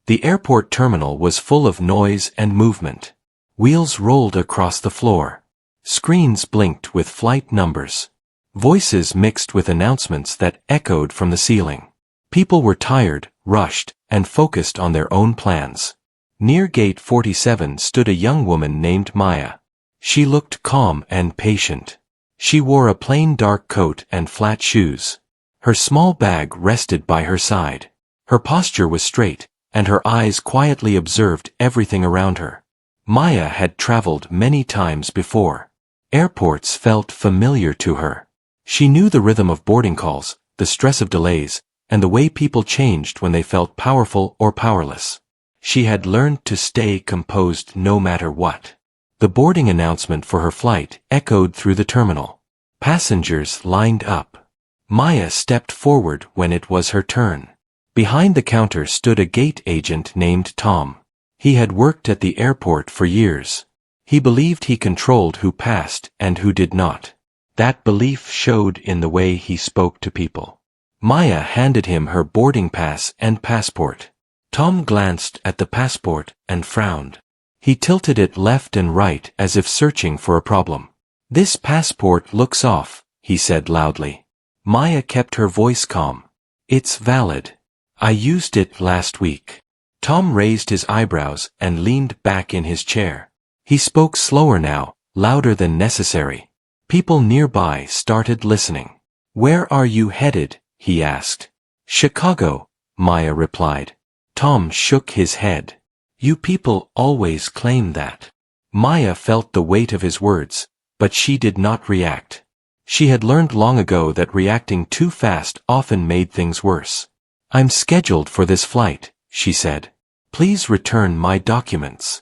The airport terminal was full of noise and movement. Wheels rolled across the floor. Screens blinked with flight numbers. Voices mixed with announcements that echoed from the ceiling. People were tired, rushed, and focused on their own plans. Near Gate 47 stood a young woman named Maya. She looked calm and patient. She wore a plain dark coat and flat shoes. Her small bag rested by her side. Her posture was straight, and her eyes quietly observed everything around her. Maya had traveled many times before. Airports felt familiar to her. She knew the rhythm of boarding calls, the stress of delays, and the way people changed when they felt powerful or powerless. She had learned to stay composed no matter what. The boarding announcement for her flight echoed through the terminal. Passengers lined up. Maya stepped forward when it was her turn. Behind the counter stood a gate agent named Tom. He had worked at the airport for years. He believed he controlled who passed and who did not. That belief showed in the way he spoke to people. Maya handed him her boarding pass and passport. Tom glanced at the passport and frowned. He tilted it left and right as if searching for a problem. "This passport looks off," he said loudly. Maya kept her voice calm. "It's valid. I used it last week." Tom raised his eyebrows and leaned back in his chair. He spoke slower now, louder than necessary. People nearby started listening. "Where are you headed?" he asked. "Chicago," Maya replied. Tom shook his head. "You people always claim that." Maya felt the weight of his words, but she did not react. She had learned long ago that reacting too fast often made things worse. "I'm scheduled for this flight," she said. "Please return my documents."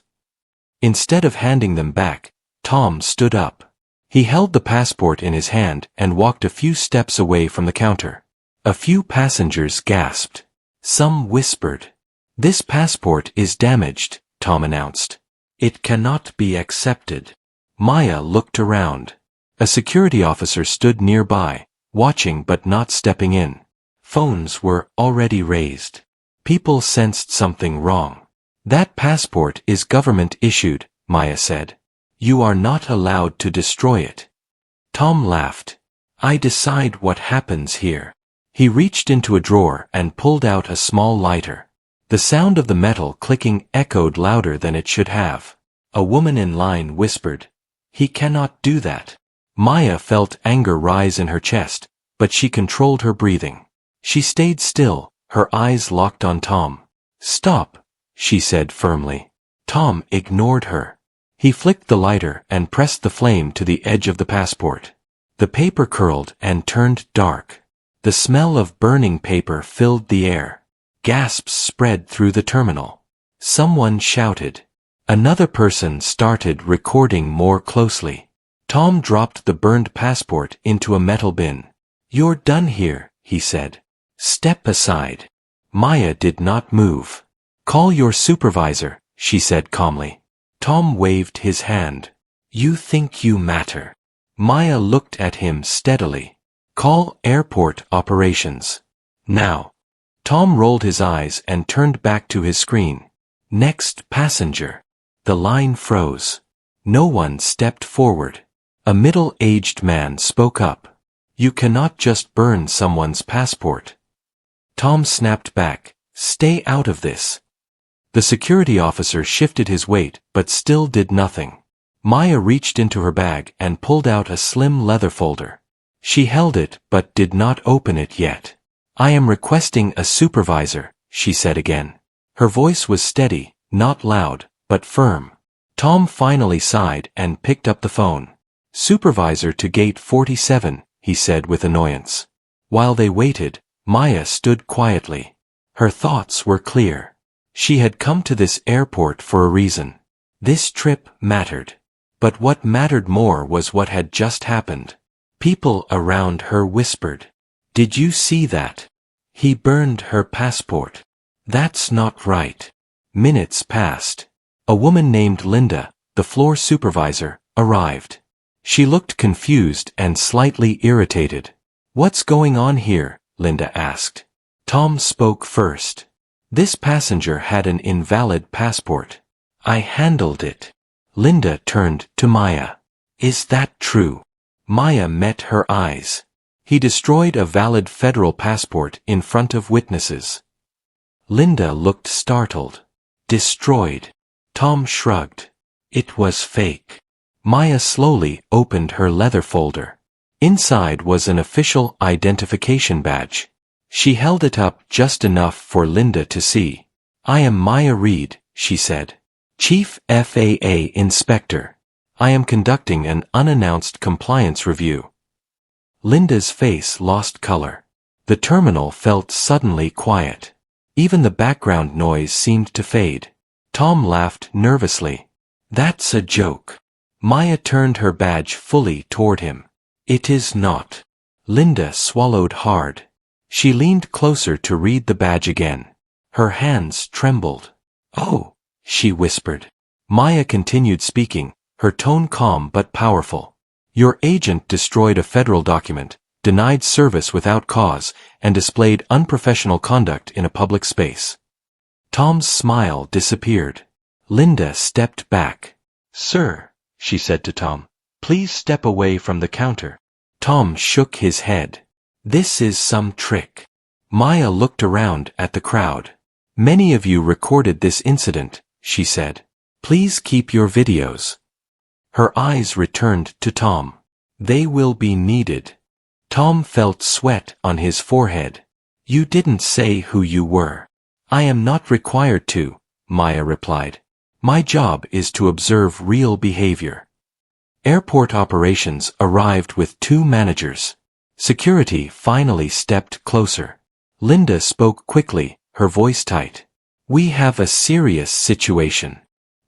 Instead of handing them back, Tom stood up. He held the passport in his hand and walked a few steps away from the counter. A few passengers gasped. Some whispered. "This passport is damaged," Tom announced. "It cannot be accepted." Maya looked around. A security officer stood nearby, watching but not stepping in. Phones were already raised. People sensed something wrong. "That passport is government issued," Maya said. "You are not allowed to destroy it." Tom laughed. "I decide what happens here." He reached into a drawer and pulled out a small lighter. The sound of the metal clicking echoed louder than it should have. A woman in line whispered, "He cannot do that." Maya felt anger rise in her chest, but she controlled her breathing. She stayed still, her eyes locked on Tom. "Stop," she said firmly. Tom ignored her. He flicked the lighter and pressed the flame to the edge of the passport. The paper curled and turned dark. The smell of burning paper filled the air. Gasps spread through the terminal. Someone shouted. Another person started recording more closely. Tom dropped the burned passport into a metal bin. "You're done here," he said. "Step aside." Maya did not move. "Call your supervisor," she said calmly. Tom waved his hand. "You think you matter." Maya looked at him steadily. "Call airport operations. Now." Tom rolled his eyes and turned back to his screen. "Next passenger." The line froze. No one stepped forward. A middle-aged man spoke up. "You cannot just burn someone's passport." Tom snapped back. "Stay out of this." The security officer shifted his weight but still did nothing. Maya reached into her bag and pulled out a slim leather folder. She held it but did not open it yet. "I am requesting a supervisor," she said again. Her voice was steady, not loud, but firm. Tom finally sighed and picked up the phone. "Supervisor to gate 47, he said with annoyance. While they waited, Maya stood quietly. Her thoughts were clear. She had come to this airport for a reason. This trip mattered. But what mattered more was what had just happened. People around her whispered, "Did you see that? He burned her passport. That's not right." Minutes passed. A woman named Linda, the floor supervisor, arrived. She looked confused and slightly irritated. "What's going on here?" Linda asked. Tom spoke first. This passenger had an invalid passport. I handled it. Linda turned to Maya. Is that true? Maya met her eyes. He destroyed a valid federal passport in front of witnesses. Linda looked startled. Destroyed. Tom shrugged. It was fake. Maya slowly opened her leather folder. Inside was an official identification badge. She held it up just enough for Linda to see. I am Maya Reed, she said. Chief FAA Inspector. I am conducting an unannounced compliance review. Linda's face lost color. The terminal felt suddenly quiet. Even the background noise seemed to fade. Tom laughed nervously. That's a joke. Maya turned her badge fully toward him. It is not. Linda swallowed hard. She leaned closer to read the badge again. Her hands trembled. Oh, she whispered. Maya continued speaking, her tone calm but powerful. Your agent destroyed a federal document, denied service without cause, and displayed unprofessional conduct in a public space. Tom's smile disappeared. Linda stepped back. Sir, she said to Tom, please step away from the counter. Tom shook his head. This is some trick. Maya looked around at the crowd. Many of you recorded this incident, she said. Please keep your videos. Her eyes returned to Tom. They will be needed. Tom felt sweat on his forehead. You didn't say who you were. I am not required to, Maya replied. My job is to observe real behavior. Airport operations arrived with 2 managers. Security finally stepped closer. Linda spoke quickly, her voice tight. We have a serious situation.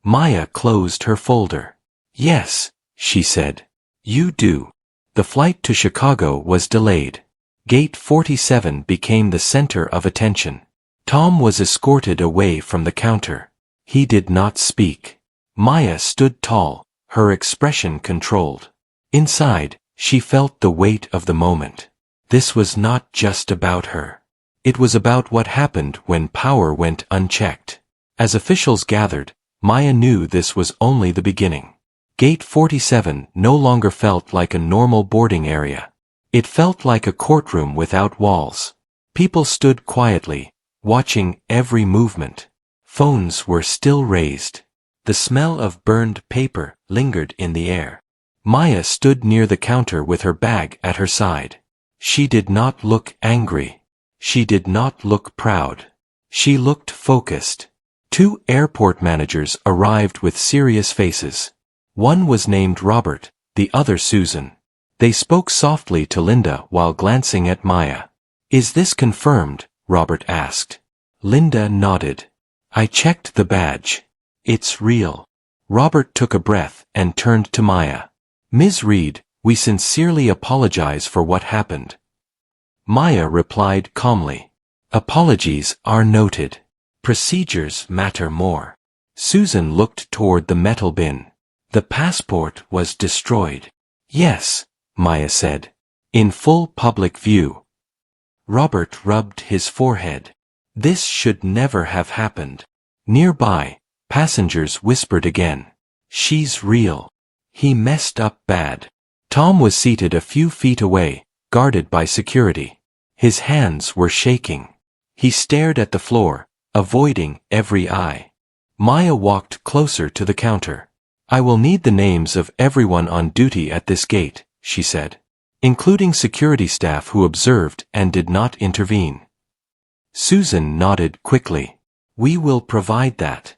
Maya closed her folder. Yes, she said. You do. The flight to Chicago was delayed. Gate 47 became the center of attention. Tom was escorted away from the counter. He did not speak. Maya stood tall, her expression controlled. Inside, she felt the weight of the moment. This was not just about her. It was about what happened when power went unchecked. As officials gathered, Maya knew this was only the beginning. Gate 47 no longer felt like a normal boarding area. It felt like a courtroom without walls. People stood quietly, watching every movement. Phones were still raised. The smell of burned paper lingered in the air. Maya stood near the counter with her bag at her side. She did not look angry. She did not look proud. She looked focused. 2 airport managers arrived with serious faces. One was named Robert, the other Susan. They spoke softly to Linda while glancing at Maya. Is this confirmed? Robert asked. Linda nodded. I checked the badge. It's real. Robert took a breath and turned to Maya. Ms. Reed, we sincerely apologize for what happened. Maya replied calmly. Apologies are noted. Procedures matter more. Susan looked toward the metal bin. The passport was destroyed. Yes, Maya said. In full public view. Robert rubbed his forehead. This should never have happened. Nearby, passengers whispered again. She's real. He messed up bad. Tom was seated a few feet away, guarded by security. His hands were shaking. He stared at the floor, avoiding every eye. Maya walked closer to the counter. I will need the names of everyone on duty at this gate, she said, including security staff who observed and did not intervene. Susan nodded quickly. We will provide that.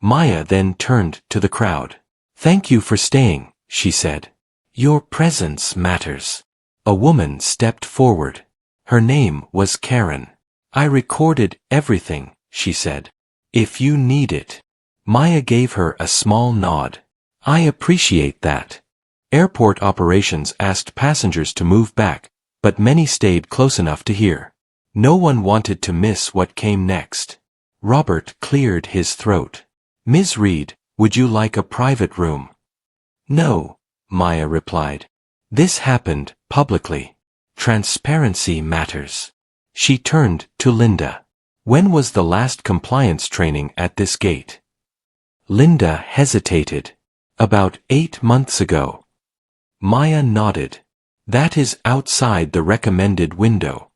Maya then turned to the crowd. Thank you for staying, she said. Your presence matters. A woman stepped forward. Her name was Karen. I recorded everything, she said. If you need it. Maya gave her a small nod. I appreciate that. Airport operations asked passengers to move back, but many stayed close enough to hear. No one wanted to miss what came next. Robert cleared his throat. Ms. Reed, would you like a private room? No, Maya replied. This happened publicly. Transparency matters. She turned to Linda. When was the last compliance training at this gate? Linda hesitated. About 8 months ago. Maya nodded. That is outside the recommended window.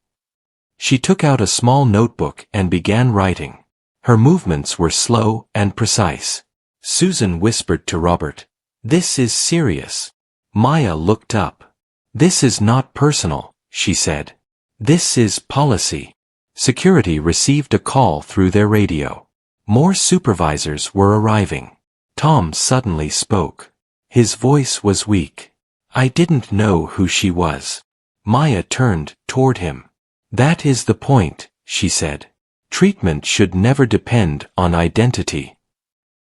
She took out a small notebook and began writing. Her movements were slow and precise. Susan whispered to Robert, "This is serious." Maya looked up. "This is not personal," she said. "This is policy." Security received a call through their radio. More supervisors were arriving. Tom suddenly spoke. His voice was weak. "I didn't know who she was." Maya turned toward him. "That is the point," she said. "Treatment should never depend on identity."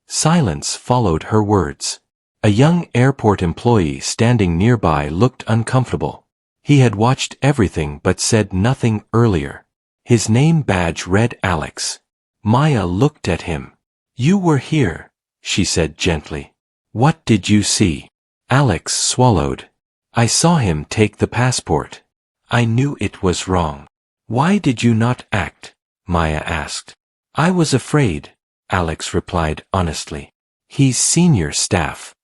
Silence followed her words. A young airport employee standing nearby looked uncomfortable. He had watched everything but said nothing earlier. His name badge read Alex. Maya looked at him. "You were here," she said gently. "What did you see?" Alex swallowed. "I saw him take the passport. I knew it was wrong." "Why did you not act?" Maya asked. "I was afraid," Alex replied honestly. "He's senior staff."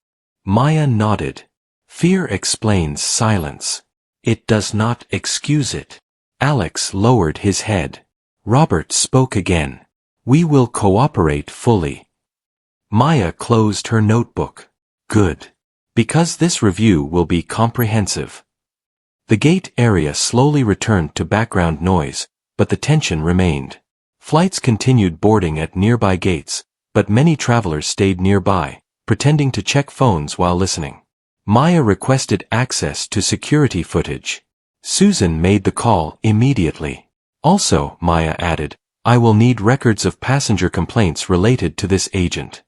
Maya nodded. "Fear explains silence. It does not excuse it." Alex lowered his head. Robert spoke again. "We will cooperate fully." Maya closed her notebook. "Good. Because this review will be comprehensive." The gate area slowly returned to background noise, but the tension remained. Flights continued boarding at nearby gates, but many travelers stayed nearby, pretending to check phones while listening. Maya requested access to security footage. Susan made the call immediately. "Also," Maya added, "I will need records of passenger complaints related to this agent."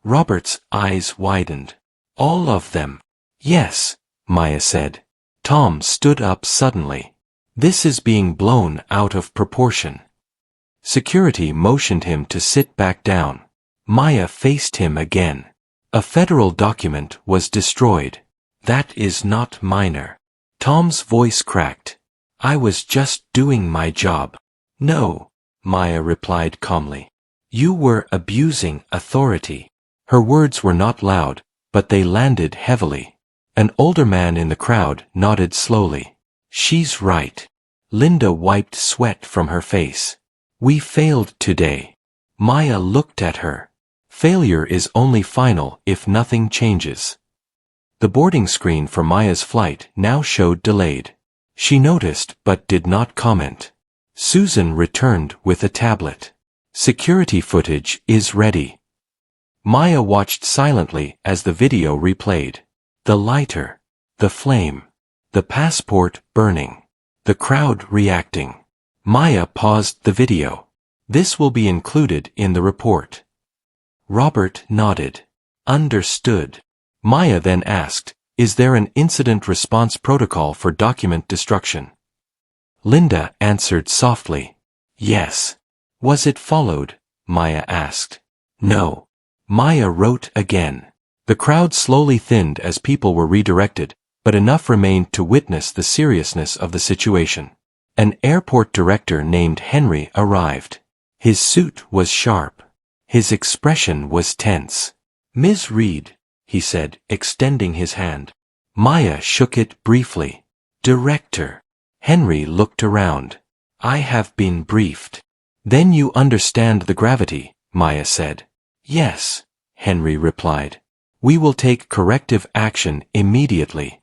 Robert's eyes widened. "All of them?" "Yes," Maya said. Tom stood up suddenly. "This is being blown out of proportion." Security motioned him to sit back down. Maya faced him again. "A federal document was destroyed. That is not minor." Tom's voice cracked. "I was just doing my job." "No," Maya replied calmly. "You were abusing authority." Her words were not loud, but they landed heavily. An older man in the crowd nodded slowly. "She's right." Linda wiped sweat from her face. "We failed today." Maya looked at her. Failure is only final if nothing changes. The boarding screen for Maya's flight now showed delayed. She noticed but did not comment. Susan returned with a tablet. "Security footage is ready." Maya watched silently as the video replayed. The lighter, the flame, the passport burning, the crowd reacting. Maya paused the video. "This will be included in the report." Robert nodded. "Understood." Maya then asked, "Is there an incident response protocol for document destruction?" Linda answered softly. "Yes." "Was it followed?" Maya asked. "No." Maya wrote again. The crowd slowly thinned as people were redirected, but enough remained to witness the seriousness of the situation. An airport director named Henry arrived. His suit was sharp. His expression was tense. "Ms. Reed," he said, extending his hand. Maya shook it briefly. "Director." Henry looked around. "I have been briefed." "Then you understand the gravity," Maya said. "Yes," Henry replied. "We will take corrective action immediately."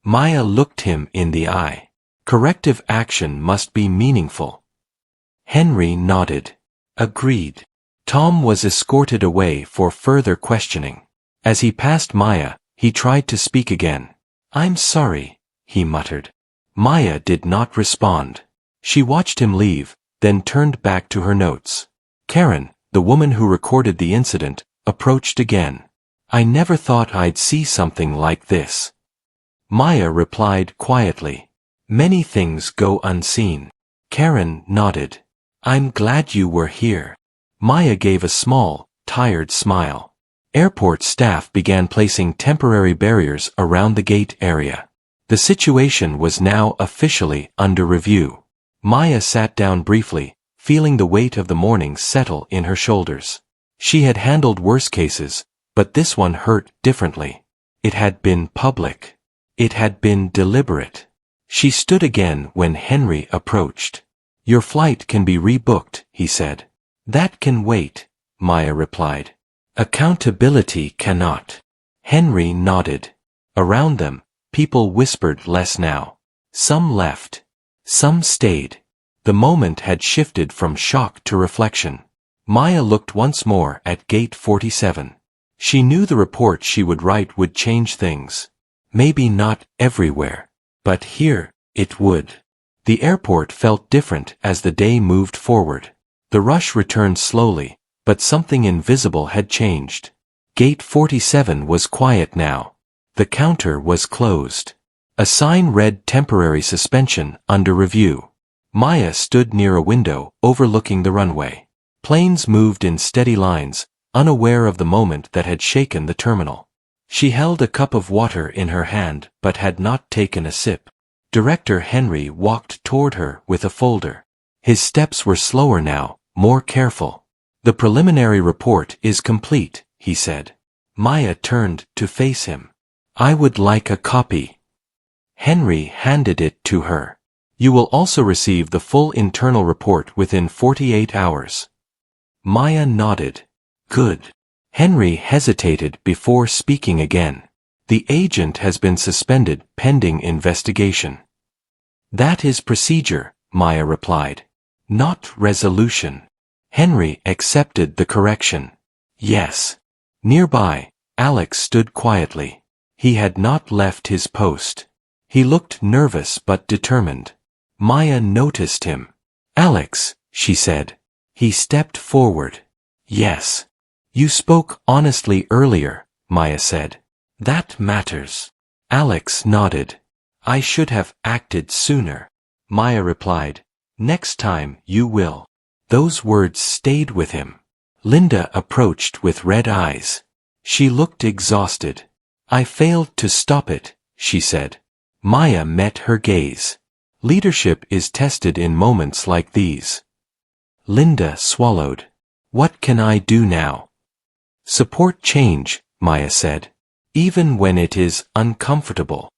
Maya looked him in the eye. "Corrective action must be meaningful." Henry nodded. "Agreed." Tom was escorted away for further questioning. As he passed Maya, he tried to speak again. "I'm sorry," he muttered. Maya did not respond. She watched him leave, then turned back to her notes. Karen, the woman who recorded the incident, approached again. "I never thought I'd see something like this." Maya replied quietly. "Many things go unseen." Karen nodded. "I'm glad you were here." Maya gave a small, tired smile. Airport staff began placing temporary barriers around the gate area. The situation was now officially under review. Maya sat down briefly, feeling the weight of the morning settle in her shoulders. She had handled worse cases, but this one hurt differently. It had been public. It had been deliberate. She stood again when Henry approached. "Your flight can be rebooked," he said. "That can wait," Maya replied. "Accountability cannot." Henry nodded. Around them, people whispered less now. Some left. Some stayed. The moment had shifted from shock to reflection. Maya looked once more at Gate 47. She knew the report she would write would change things. Maybe not everywhere, but here, it would. The airport felt different as the day moved forward. The rush returned slowly, but something invisible had changed. Gate 47 was quiet now. The counter was closed. A sign read temporary suspension under review. Maya stood near a window overlooking the runway. Planes moved in steady lines, unaware of the moment that had shaken the terminal. She held a cup of water in her hand but had not taken a sip. Director Henry walked toward her with a folder. His steps were slower now, more careful. "The preliminary report is complete," he said. Maya turned to face him. "I would like a copy." Henry handed it to her. "You will also receive the full internal report within 48 hours. Maya nodded. "Good." Henry hesitated before speaking again. "The agent has been suspended pending investigation." "That is procedure," Maya replied. "Not resolution." Henry accepted the correction. "Yes." Nearby, Alex stood quietly. He had not left his post. He looked nervous but determined. Maya noticed him. "Alex," she said. He stepped forward. "Yes. You spoke honestly earlier," Maya said. "That matters." Alex nodded. "I should have acted sooner," Maya replied. "Next time you will." Those words stayed with him. Linda approached with red eyes. She looked exhausted. "I failed to stop it," she said. Maya met her gaze. Leadership is tested in moments like these. Linda swallowed. "What can I do now?" "Support change," Maya said. "Even when it is uncomfortable."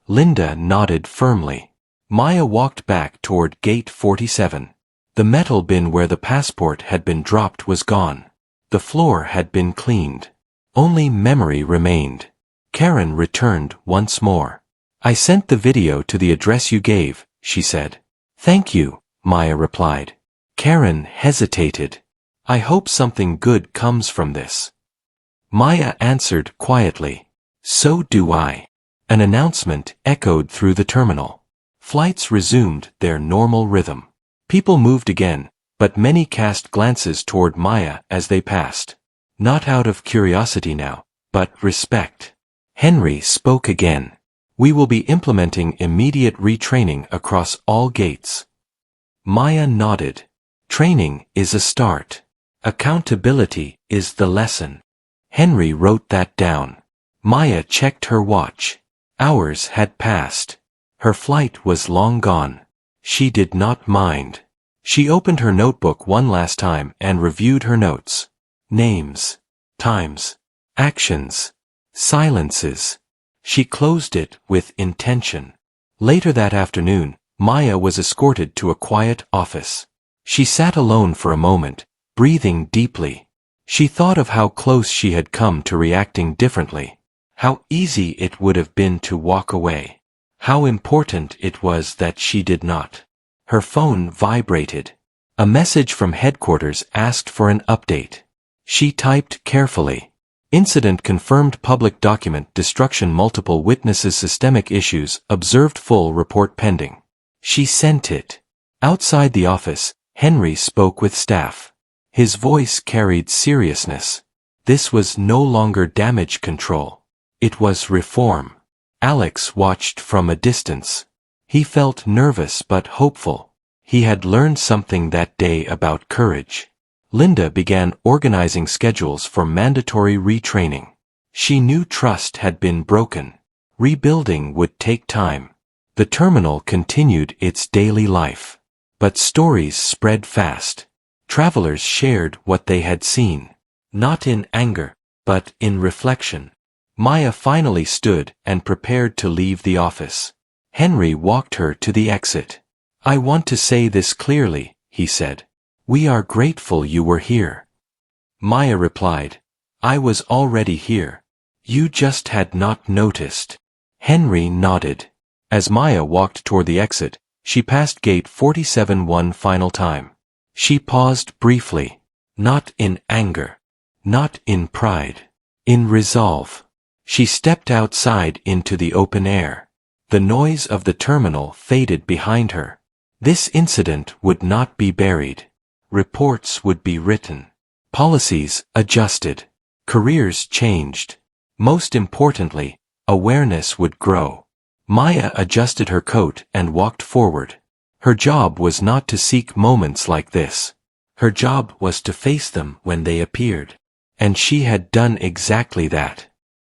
Linda nodded firmly. Maya walked back toward Gate 47. The metal bin where the passport had been dropped was gone. The floor had been cleaned. Only memory remained. Karen returned once more. "I sent the video to the address you gave," she said. "Thank you," Maya replied. Karen hesitated. "I hope something good comes from this." Maya answered quietly. "So do I." An announcement echoed through the terminal. Flights resumed their normal rhythm. People moved again, but many cast glances toward Maya as they passed. Not out of curiosity now, but respect. Henry spoke again. "We will be implementing immediate retraining across all gates." Maya nodded. Training is a start. Accountability is the lesson. Henry wrote that down. Maya checked her watch. Hours had passed. Her flight was long gone. She did not mind. She opened her notebook one last time and reviewed her notes. Names, times, actions, silences. She closed it with intention. Later that afternoon, Maya was escorted to a quiet office. She sat alone for a moment, breathing deeply. She thought of how close she had come to reacting differently. How easy it would have been to walk away. How important it was that she did not. Her phone vibrated. A message from headquarters asked for an update. She typed carefully. "Incident confirmed, public document destruction, multiple witnesses, systemic issues, observed, full report pending." She sent it. Outside the office, Henry spoke with staff. His voice carried seriousness. This was no longer damage control. It was reform. Alex watched from a distance. He felt nervous but hopeful. He had learned something that day about courage. Linda began organizing schedules for mandatory retraining. She knew trust had been broken. Rebuilding would take time. The terminal continued its daily life. But stories spread fast. Travelers shared what they had seen. Not in anger, but in reflection. Maya finally stood and prepared to leave the office. Henry walked her to the exit. "I want to say this clearly," he said. "We are grateful you were here." Maya replied, "I was already here. You just had not noticed." Henry nodded. As Maya walked toward the exit, she passed gate 47 one final time. She paused briefly. Not in anger. Not in pride. In resolve. She stepped outside into the open air. The noise of the terminal faded behind her. This incident would not be buried. Reports would be written. Policies adjusted. Careers changed. Most importantly, awareness would grow. Maya adjusted her coat and walked forward. Her job was not to seek moments like this. Her job was to face them when they appeared. And she had done exactly that.